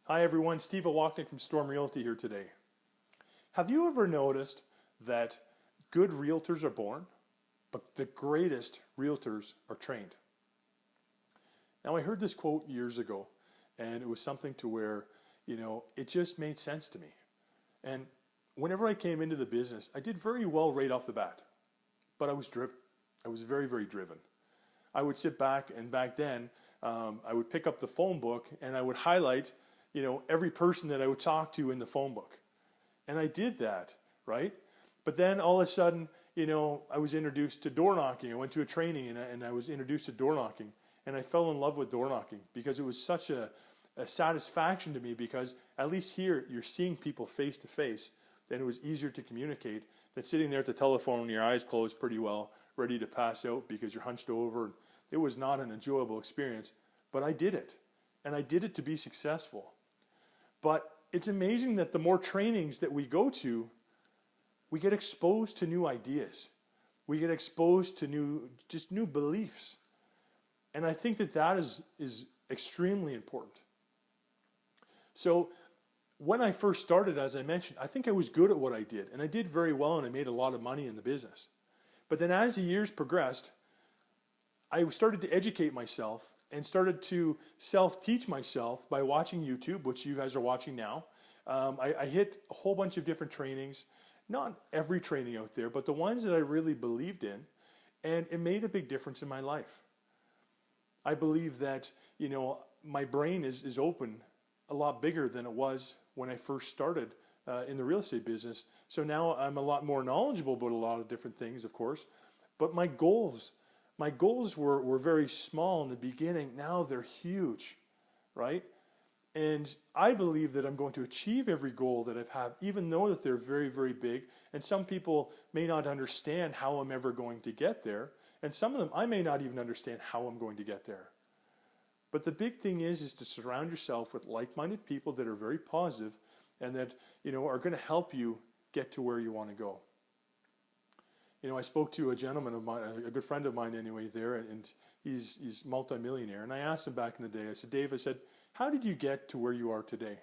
Hi everyone, Steve Iwachniuk from Storm Realty here today. Have you ever noticed that good realtors are born, but the greatest realtors are trained? Now I heard this quote years ago, and it was something to where, it just made sense to me. And whenever I came into the business, I did very well right off the bat, but I was driven. I was very, very driven. I would sit back, and back then, I would pick up the phone book and I would highlight every person that I would talk to in the phone book. And I did that, right? But then all of a sudden, I was introduced to door knocking. I went to a training and I was introduced to door knocking. And I fell in love with door knocking because it was such a satisfaction to me, because at least here you're seeing people face to face. Then it was easier to communicate than sitting there at the telephone with your eyes closed pretty well, ready to pass out because you're hunched over. It was not an enjoyable experience, but I did it. And I did it to be successful. But it's amazing that the more trainings that we go to, we get exposed to new ideas. We get exposed to new beliefs. And I think that is extremely important. So when I first started, as I mentioned, I think I was good at what I did. And I did very well, and I made a lot of money in the business. But then as the years progressed, I started to educate myself and started to self-teach myself by watching YouTube, which you guys are watching now. I hit a whole bunch of different trainings, not every training out there, but the ones that I really believed in, and it made a big difference in my life. I believe that, my brain is open a lot bigger than it was when I first started in the real estate business. So now I'm a lot more knowledgeable about a lot of different things, of course, but my goals were very small in the beginning. Now they're huge, right? And I believe that I'm going to achieve every goal that I've had, even though that they're very, very big. And some people may not understand how I'm ever going to get there. And some of them, I may not even understand how I'm going to get there. But the big thing is to surround yourself with like-minded people that are very positive and that, are going to help you get to where you want to go. I spoke to a gentleman of mine, a good friend of mine anyway there, and he's multimillionaire. And I asked him back in the day, I said, Dave, how did you get to where you are today?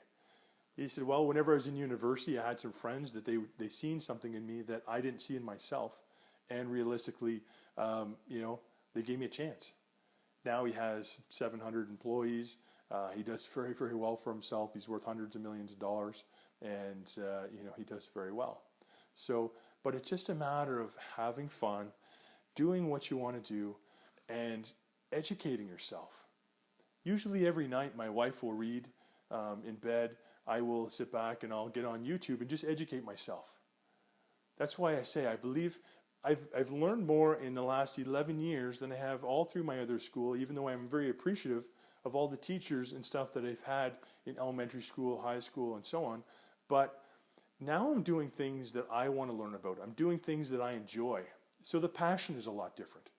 He said, well, whenever I was in university, I had some friends that they seen something in me that I didn't see in myself. And realistically, they gave me a chance. Now he has 700 employees. He does very, very well for himself. He's worth hundreds of millions of dollars. And, he does very well. But it's just a matter of having fun, doing what you want to do, and educating yourself. Usually every night my wife will read in bed. I will sit back and I'll get on YouTube and just educate myself. That's why I say I believe I've learned more in the last 11 years than I have all through my other school, even though I'm very appreciative of all the teachers and stuff that I've had in elementary school, high school, and so on. But now I'm doing things that I want to learn about. I'm doing things that I enjoy. So the passion is a lot different.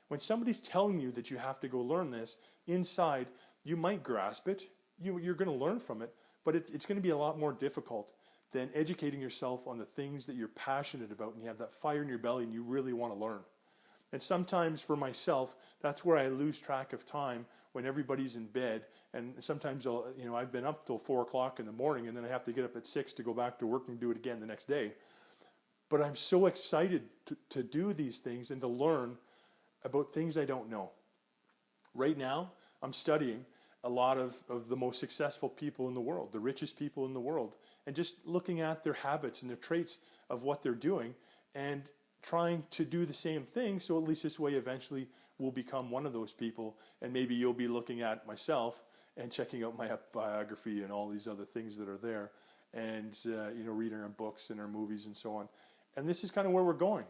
When somebody's telling you that you have to go learn this, inside, you might grasp it. You're going to learn from it, but it's going to be a lot more difficult than educating yourself on the things that you're passionate about and you have that fire in your belly and you really want to learn. And sometimes for myself, that's where I lose track of time when everybody's in bed. And sometimes I've been up till 4 o'clock in the morning and then I have to get up at 6 to go back to work and do it again the next day. But I'm so excited to do these things and to learn about things I don't know. Right now, I'm studying a lot of the most successful people in the world, the richest people in the world, and just looking at their habits and their traits of what they're doing and trying to do the same thing, so at least this way eventually we'll become one of those people, and maybe you'll be looking at myself and checking out my biography and all these other things that are there, and reading our books and our movies and so on. And this is kind of where we're going.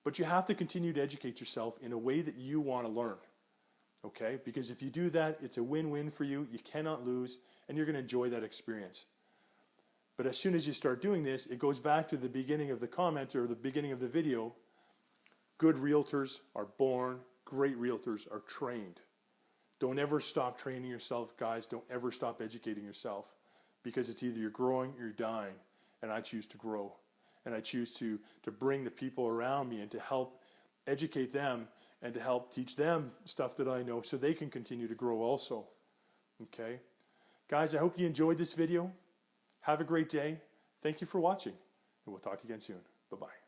But you have to continue to educate yourself in a way that you want to learn. Okay? Because if you do that, it's a win-win for you. You cannot lose, and you're going to enjoy that experience. But as soon as you start doing this, it goes back to the beginning of the comment or the beginning of the video. Good realtors are born. Great realtors are trained. Don't ever stop training yourself, guys. Don't ever stop educating yourself, because it's either you're growing or you're dying, and I choose to grow. And I choose to bring the people around me and to help educate them and to help teach them stuff that I know so they can continue to grow also. Okay? Guys, I hope you enjoyed this video. Have a great day. Thank you for watching, and we'll talk to you again soon. Bye-bye.